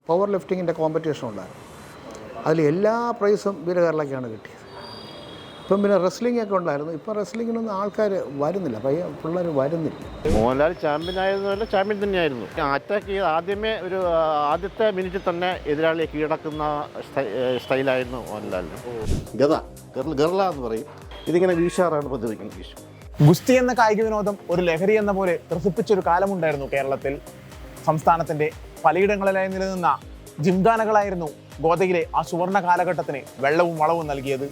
Power ലിഫ്റ്റിങ്ങിൻ്റെ competition ഉണ്ടായിരുന്നു. അതിൽ എല്ലാ പ്രൈസും വീരകേരളയ്ക്കാണ് കിട്ടിയത്. ഇപ്പം പിന്നെ റെസ്ലിംഗ് ഒക്കെ ഉണ്ടായിരുന്നു. ഇപ്പം റെസ്ലിങ്ങിനൊന്നും ആൾക്കാർ വരുന്നില്ല, പിള്ളേർ വരുന്നില്ല. മോഹൻലാൽ ചാമ്പ്യൻ ആയതുപോലെ ചാമ്പ്യൻ തന്നെയായിരുന്നു. അറ്റാക്ക് ചെയ്ത് ആദ്യത്തെ മിനിറ്റിൽ തന്നെ എതിരാളിയെ കീഴടക്കുന്ന സ്റ്റൈലായിരുന്നു മോഹൻലാലിന്. ഗർല എന്ന് പറയും. ഇതിങ്ങനെ വീശാറാണ് പതിവിക്കുന്നത്. വീശു ഗുസ്തി എന്ന കായിക വിനോദം ഒരു ലഹരി എന്ന പോലെ ത്രസിപ്പിച്ചൊരു കാലമുണ്ടായിരുന്നു കേരളത്തിൽ. സംസ്ഥാനത്തിന്റെ പലയിടങ്ങളിലായി നിലനിന്ന ജിംഖാനകളായിരുന്നു ഗോദയിലെ ആ സുവർണ കാലഘട്ടത്തിന് വെള്ളവും വളവും നൽകിയത്.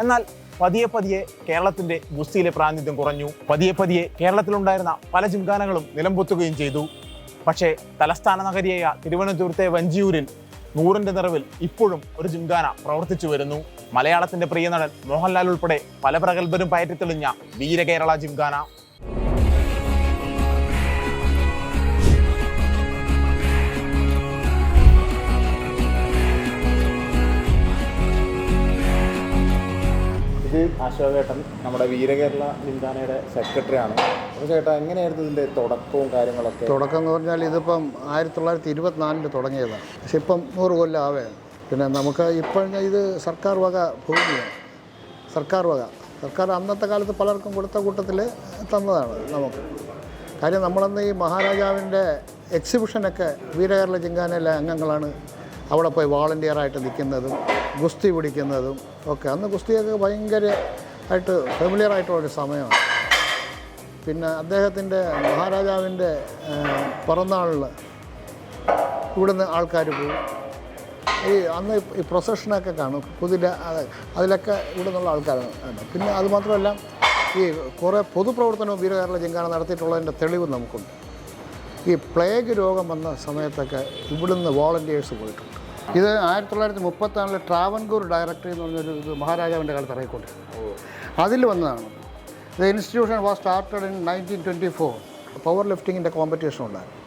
എന്നാൽ പതിയെ കേരളത്തിന്റെ ഗുസ്തിയിലെ പ്രാതിനിധ്യം കുറഞ്ഞു. പതിയെ കേരളത്തിലുണ്ടായിരുന്ന പല ജിംഖാനകളും നിലംപൊത്തുകയും ചെയ്തു. പക്ഷേ തലസ്ഥാന നഗരിയായ തിരുവനന്തപുരത്തെ വഞ്ചിയൂരിൽ 100ന്റെ നിറവിൽ ഇപ്പോഴും ഒരു ജിംഖാന പ്രവർത്തിച്ചു വരുന്നു. മലയാളത്തിന്റെ പ്രിയ നടൻ മോഹൻലാൽ ഉൾപ്പെടെ പല പ്രഗത്ഭരും പയറ്റിത്തെളിഞ്ഞ വീരകേരള ജിംഖാന. ഇത് അശോകേട്ടൻ നമ്മുടെ വീരകേരള ജിംഖാനയുടെ സെക്രട്ടറിയാണ്. അപ്പോൾ ചേട്ടാ, എങ്ങനെയായിരുന്നു ഇതിൻ്റെ തുടക്കവും കാര്യങ്ങളൊക്കെ? തുടക്കം എന്ന് പറഞ്ഞാൽ ഇതിപ്പം 1924 തുടങ്ങിയതാണ്. പക്ഷെ ഇപ്പം 100 കൊല്ലം ആവുകയാണ്. പിന്നെ നമുക്ക് ഇപ്പോഴും ഇത് സർക്കാർ വക ഭൂമിയാണ്. സർക്കാർ അന്നത്തെ കാലത്ത് പലർക്കും കൊടുത്ത കൂട്ടത്തിൽ തന്നതാണ് നമുക്ക്. കാര്യം നമ്മളന്ന് ഈ മഹാരാജാവിൻ്റെ എക്സിബിഷനൊക്കെ വീരകേരള ജിംഖാനയിലെ അംഗങ്ങളാണ് അവിടെ പോയി വോളണ്ടിയറായിട്ട് നിൽക്കുന്നതും ഗുസ്തി പിടിക്കുന്നതും ഒക്കെ. അന്ന് ഗുസ്തിയൊക്കെ ഭയങ്കരമായിട്ട് ഫെമിലിയറായിട്ടുള്ളൊരു സമയമാണ്. പിന്നെ അദ്ദേഹത്തിൻ്റെ മഹാരാജാവിൻ്റെ പിറന്നാളിൽ ഇവിടുന്ന് ആൾക്കാർ പോകും. അന്ന് ഈ പ്രൊസഷനൊക്കെ കാണും, കുതിര, അതിലൊക്കെ ഇവിടെ നിന്നുള്ള ആൾക്കാരാണ്. പിന്നെ അതുമാത്രമല്ല ഈ കുറേ പൊതുപ്രവർത്തനവും വീരകേരള ജിംഖാന നടത്തിയിട്ടുള്ളതിൻ്റെ തെളിവ് നമുക്കുണ്ട്. ഈ പ്ലേഗ് രോഗം വന്ന സമയത്തൊക്കെ ഇവിടുന്ന് വോളണ്ടിയേഴ്സ് പോയിട്ടുണ്ട്. ഇത് 1934 ട്രാവൻകൂർ ഡയറക്ടറി എന്ന് പറഞ്ഞൊരു മഹാരാജാവിൻ്റെ കാലത്ത് ഇറങ്ങിക്കൊണ്ടിരുന്നു. അതിൽ വന്നതാണ്. The institution was started in 1924. Power ലിഫ്റ്റിങ്ങിൻ്റെ കോമ്പറ്റീഷൻ ഉണ്ടായിരുന്നു.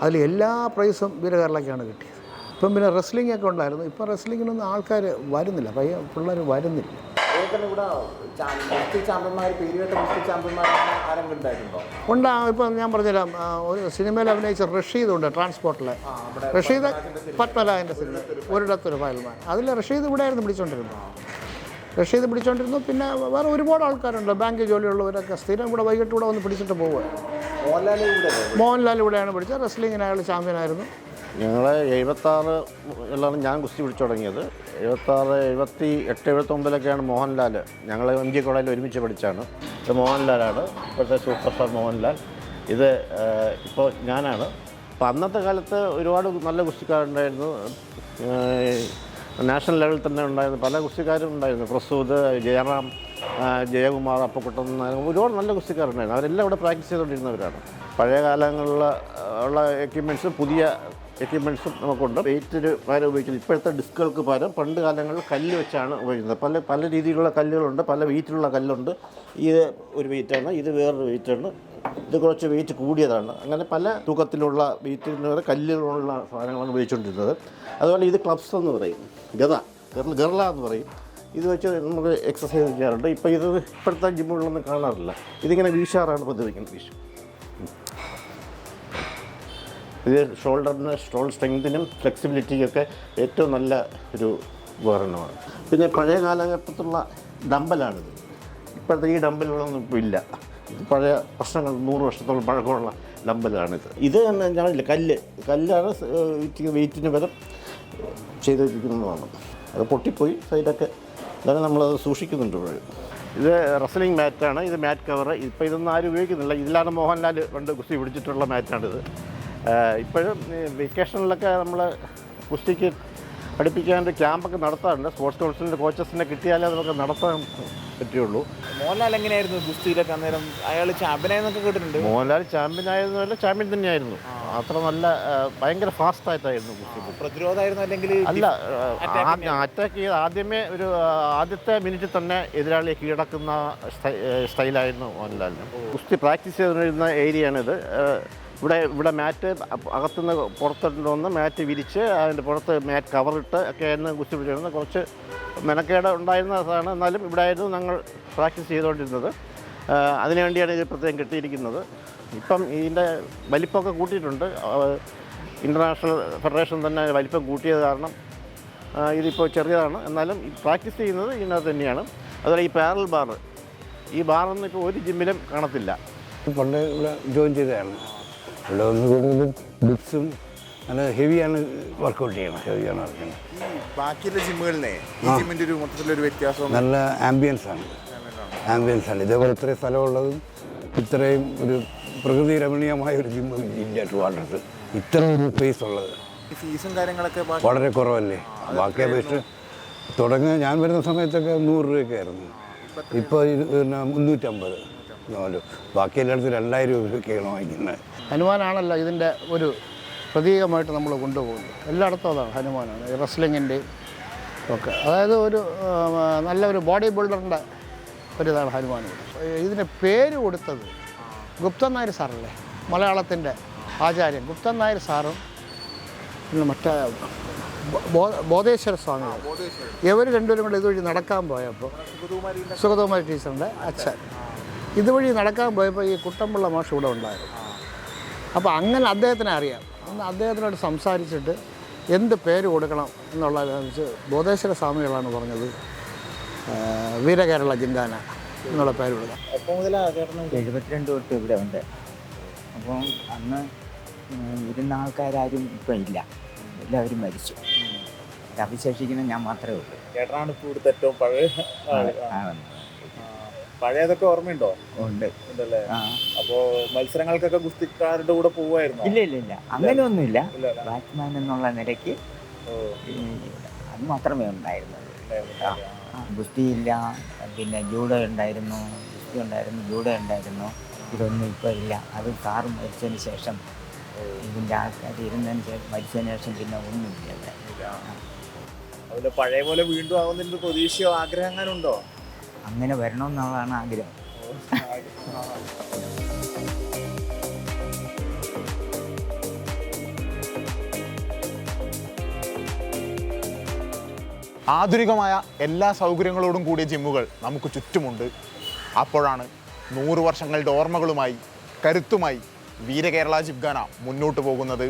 അതിൽ എല്ലാ പ്രൈസും വീരകേരളയ്ക്കാണ് കിട്ടിയത്. ഇപ്പം പിന്നെ റെസ്ലിംഗ് ഒക്കെ ഉണ്ടായിരുന്നു. ഇപ്പം റെസ്ലിങ്ങിനൊന്നും ആൾക്കാർ വരുന്നില്ല, പിള്ളേർ വരുന്നില്ല. ഇപ്പം ഞാൻ പറഞ്ഞുതരാം. ഒരു സിനിമയിൽ അഭിനയിച്ച റഷീദുണ്ട്, ട്രാൻസ്പോർട്ടിലെ റഷീദ്, പത്മരാജൻ്റെ സിനിമ ഒരിടത്തൊരു ഫയൽമാൻ. അതിൽ റഷീദ് ഇവിടെയായിരുന്നു പിടിച്ചുകൊണ്ടിരുന്നു. പിന്നെ വേറെ ഒരുപാട് ആൾക്കാരുണ്ട്, ബാങ്ക് ജോലിയുള്ളവരൊക്കെ സ്ഥിരം ഇവിടെ വൈകിട്ട് ഇവിടെ വന്ന് പിടിച്ചിട്ട് പോവുക. മോഹൻലാൽ ഇവിടെയാണ് പിടിച്ചത്. റെസ്ലിങ്ങിന് അയാൾ ചാമ്പ്യനായിരുന്നു. ഞങ്ങൾ 76 ഞാൻ ഗുസ്തി പിടിച്ചു തുടങ്ങിയത്. 76, 78, 79 മോഹൻലാൽ. ഞങ്ങൾ MG കോളേജിൽ ഒരുമിച്ച് പഠിച്ചാണ്. ഇത് മോഹൻലാലാണ്, ഇപ്പോഴത്തെ സൂപ്പർ സ്റ്റാർ മോഹൻലാൽ. ഇത് ഇപ്പോൾ ഞാനാണ്. അപ്പോൾ അന്നത്തെ കാലത്ത് ഒരുപാട് നല്ല ഗുസ്തിക്കാരുണ്ടായിരുന്നു. നാഷണൽ ലെവലിൽ തന്നെ ഉണ്ടായിരുന്നു പല ഗുസ്തിക്കാരും ഉണ്ടായിരുന്നു. പ്രസൂദ്, ജയറാം, ജയകുമാർ, അപ്പക്കുട്ടൻ, ഒരുപാട് നല്ല ഗുസ്തിക്കാരുണ്ടായിരുന്നു. അവരെല്ലാം ഇവിടെ പ്രാക്ടീസ് ചെയ്തുകൊണ്ടിരുന്നവരാണ്. പഴയ കാലങ്ങളിൽ ഉള്ള എക്യുപ്മെൻറ്റ്സും പുതിയ എക്യുപ്മെൻറ്റ്സും നമുക്കുണ്ട്. വെയിറ്റിന് പകരം ഉപയോഗിക്കുന്നത് ഇപ്പോഴത്തെ ഡിസ്കുകൾക്ക് പകരം പണ്ട് കാലങ്ങളിൽ കല്ല് വെച്ചാണ് ഉപയോഗിക്കുന്നത്. പല രീതിയിലുള്ള കല്ലുകളുണ്ട്, പല വെയിറ്റിലുള്ള കല്ലുണ്ട്. ഇത് ഒരു വെയിറ്റാണ്, ഇത് വേറൊരു വെയിറ്റാണ്, ഇത് കുറച്ച് വെയിറ്റ് കൂടിയതാണ്. അങ്ങനെ പല തൂക്കത്തിലുള്ള വെയിറ്റിന് കല്ലുകളുള്ള സാധനങ്ങളാണ് ഉപയോഗിച്ചുകൊണ്ടിരുന്നത്. അതുപോലെ ഇത് ക്ലബ്സ് എന്ന് പറയും, ഗർല എന്ന് പറയും. ഇത് വെച്ച് നമുക്ക് എക്സസൈസ് ചെയ്യാറുണ്ട്. ഇപ്പോൾ ഇപ്പോഴത്തെ ജിമ്മുകളിലൊന്നും കാണാറില്ല. ഇതിങ്ങനെ വീശാറാണ് പതിവിക്കുന്നത്. വീശും. ഇത് ഷോൾഡറിന് സ്ട്രെങ്തിനും ഫ്ലെക്സിബിലിറ്റിക്കൊക്കെ ഏറ്റവും നല്ല ഒരു ഉപകരണമാണ്. പിന്നെ പഴയ കാലഘട്ടത്തിലുള്ള ഡമ്പലാണിത്. ഇപ്പോഴത്തെ ഈ ഡമ്പലുകളൊന്നും ഇപ്പോൾ ഇല്ല. ഇത് പഴയ വർഷങ്ങൾ 100 വർഷത്തോളം പഴക്കമുള്ള ഡമ്പലാണിത്. ഇത് ഞാനില്ല, കല്ലാണ് വെയിറ്റിന് പകരം ചെയ്തിരിക്കുന്നതാണ്. അത് പൊട്ടിപ്പോയി സൈഡൊക്കെ. അതാണ് നമ്മളത് സൂക്ഷിക്കുന്നുണ്ട് ഇപ്പോഴും. ഇത് റെസ്ലിംഗ് മാറ്റാണ്. ഇത് മാറ്റ് കവർ. ഇപ്പോൾ ഇതൊന്നും ആരും ഉപയോഗിക്കുന്നില്ല. ഇതിലാണ് മോഹൻലാൽ പണ്ട് ഗുസ്തി പിടിച്ചിട്ടുള്ള മാറ്റാണിത്. ഇപ്പോഴും വെക്കേഷനിലൊക്കെ നമ്മൾ ഗുസ്തിക്ക് പഠിപ്പിക്കാണ്ട് ക്യാമ്പൊക്കെ നടത്താറുണ്ട്. സ്പോർട്സ് കൗൺസിലിൻ്റെ കോച്ചസിനെ കിട്ടിയാലേ നമുക്ക് നടത്താൻ പറ്റുള്ളൂ. മോഹൻലാൽ എങ്ങനെയായിരുന്നു ഗുസ്തിയിലൊക്കെ അന്നേരം? അയാൾ ചാമ്പ്യനായെന്നൊക്കെ കേട്ടിട്ടുണ്ട്. മോഹൻലാൽ ചാമ്പ്യനായതുമല്ല, ചാമ്പ്യൻ തന്നെയായിരുന്നു. അത്ര നല്ല ഭയങ്കര ഫാസ്റ്റായിട്ടായിരുന്നു ഗുസ്തി. പ്രതിരോധമായിരുന്നു അല്ലെങ്കിൽ അല്ല, അറ്റാക്ക് ചെയ്ത് ആദ്യത്തെ മിനിറ്റിൽ തന്നെ എതിരാളിയെ കീഴടക്കുന്ന സ്റ്റൈലായിരുന്നു മോഹൻലാലിന്. ഗുസ്തി പ്രാക്ടീസ് ചെയ്തിരുന്ന ഏരിയയാണിത്. ഇവിടെ മാറ്റ് അകത്തുനിന്ന് പുറത്തുകൊണ്ടുവന്ന് മാറ്റ് വിരിച്ച് അതിൻ്റെ പുറത്ത് മാറ്റ് കവറിട്ട് ഒക്കെ ആയിരുന്നു ഗുസ്തി പിടിച്ചിരുന്നത്. കുറച്ച് മെനക്കേട് ഉണ്ടായിരുന്നതാണ്. എന്നാലും ഇവിടെ ആയിരുന്നു ഞങ്ങൾ പ്രാക്ടീസ് ചെയ്തുകൊണ്ടിരുന്നത്. അതിനുവേണ്ടിയാണ് ഇത് പ്രത്യേകം കെട്ടിയിരിക്കുന്നത്. ഇപ്പം ഇതിൻ്റെ വലിപ്പമൊക്കെ കൂട്ടിയിട്ടുണ്ട്. ഇൻ്റർനാഷണൽ ഫെഡറേഷൻ തന്നെ വലിപ്പം കൂട്ടിയത് കാരണം ഇതിപ്പോൾ ചെറിയതാണ്. എന്നാലും പ്രാക്ടീസ് ചെയ്യുന്നത് ഇതിനകത്ത് തന്നെയാണ്. അതുപോലെ ഈ പാരൽ ബാർ, ഈ ബാറൊന്നും ഇപ്പോൾ ഒരു ജിമ്മിലും കാണത്തില്ല. പണ്ട് ഇവിടെ ജോയിൻ ചെയ്തതാണ്. ഇവിടെ ഒന്ന് കൂടുതലും ഡിപ്സും നല്ല ഹെവിയാണ് വർക്കൗട്ട് ചെയ്യണം, ഹെവിയാണ് വർക്ക് ചെയ്യണം. ബാക്കിയുള്ള ജിമ്മുകളിലെ ഈ ജിമ്മിൻ്റെ ഒരു മൊത്തത്തിലൊരു വ്യത്യാസം നല്ല ആംബിയൻസാണ്. ഇതേപോലെ ഇത്രയും സ്ഥലമുള്ളതും ഇത്രയും ഒരു പ്രകൃതി രമണീയമായ ഒരു ജിമ്മ് ഇല്ല ട്രിവാൻഡ്രത്ത്. ഇത്ര ഒരു സ്പേസ് ഉള്ളത് ഫീസും കാര്യങ്ങളൊക്കെ വളരെ കുറവല്ലേ. ബാക്കി അപേക്ഷിച്ച് ഞാൻ വരുന്ന സമയത്തൊക്കെ 100 രൂപയൊക്കെ ആയിരുന്നു. ഇപ്പോൾ പിന്നെ 350. ബാക്കി എല്ലായിടത്തും 2000 രൂപയൊക്കെയാണ് വാങ്ങിക്കുന്നത്. ഹനുമാനാണല്ലോ ഇതിൻ്റെ ഒരു പ്രതീകമായിട്ട് നമ്മൾ കൊണ്ടുപോകുന്നത്. എല്ലായിടത്തും അതാണ് ഹനുമാനാണ്, റെസ്ലിങ്ങിൻ്റെയും ഒക്കെ. അതായത് ഒരു നല്ലൊരു ബോഡി ബിൽഡറിൻ്റെ ഒരിതാണ് ഹനുമാൻ. ഇതിന് പേര് കൊടുത്തത് ഗുപ്തൻ നായർ സാറല്ലേ, മലയാളത്തിൻ്റെ ആചാര്യൻ ഗുപ്തൻ നായർ സാറും പിന്നെ മറ്റേ ബോധേശ്വര സ്വാമികൾ, ഇവർ രണ്ടുപേരും കൂടെ ഇതുവഴി നടക്കാൻ പോയപ്പോൾ, സുഗതകുമാരി ടീച്ചറിൻ്റെ അച്ഛൻ ഇതുവഴി നടക്കാൻ പോയപ്പോൾ ഈ കുട്ടമ്പിള്ള മാഷ് ഇവിടെ ഉണ്ടായിരുന്നു. അപ്പോൾ അങ്ങനെ അദ്ദേഹത്തിനെ അറിയാം. അന്ന് അദ്ദേഹത്തിനോട് സംസാരിച്ചിട്ട് എന്ത് പേര് കൊടുക്കണം എന്നുള്ളതനുസരിച്ച് ബോധേശ്വര സ്വാമികളാണ് പറഞ്ഞത് വീരകേരള ജിങ്കാന എന്നുള്ള പേര് കൊടുക്കാം. 72 തൊട്ട് ഇവിടെ ഉണ്ട്. അപ്പം അന്ന് ഇരുന്ന ആൾക്കാരും ഇപ്പം ഇല്ല, എല്ലാവരും മരിച്ചു. അവിശേഷിക്കുന്ന ഞാൻ മാത്രമേ ഉള്ളൂ. ചേട്ടനാണ് ഇപ്പോൾ ഇവിടുത്തെ ഏറ്റവും പഴയതൊക്കെ ഓർമ്മയുണ്ടോ? ഉണ്ട്. ഉണ്ടല്ലേ? അപ്പോൾ മത്സരങ്ങൾക്കൊക്കെ ഗുസ്തിക്കാരുടെ കൂടെ പോവുമായിരുന്നു? ഇല്ല, അങ്ങനെയൊന്നുമില്ല. ബാറ്റ്മാൻ എന്നുള്ള നിലയ്ക്ക് അത് മാത്രമേ ഉണ്ടായിരുന്നുള്ളൂ. ഗുസ്തിയില്ല, പിന്നെ ജൂഡോ ഉണ്ടായിരുന്നു, ഗുസ്തി ഉണ്ടായിരുന്നു, ജൂഡോ ഉണ്ടായിരുന്നു. ഇതൊന്നും ഇപ്പോൾ ഇല്ല. അത് കാറ് മരിച്ചതിന് ശേഷം, ഇതിൻ്റെ ആൾക്കാർ ഇരുന്നതിന് ശേഷം, മരിച്ചതിന് ശേഷം പിന്നെ ഒന്നുമില്ല. അതുപോലെ പഴയ പോലെ വീണ്ടും ആവുന്നതിൻ്റെ പ്രതീക്ഷയോ ആഗ്രഹങ്ങളുണ്ടോ? അങ്ങനെ വരണമെന്നുള്ളതാണ് ആഗ്രഹം. ആധുനികമായ എല്ലാ സൗകര്യങ്ങളോടും കൂടിയ ജിമ്മുകൾ നമുക്ക് ചുറ്റുമുണ്ട്. അപ്പോഴാണ് 100 വർഷങ്ങളുടെ ഓർമ്മകളുമായി, കരുത്തുമായി വീരകേരള ജിംഖാന മുന്നോട്ട് പോകുന്നത്.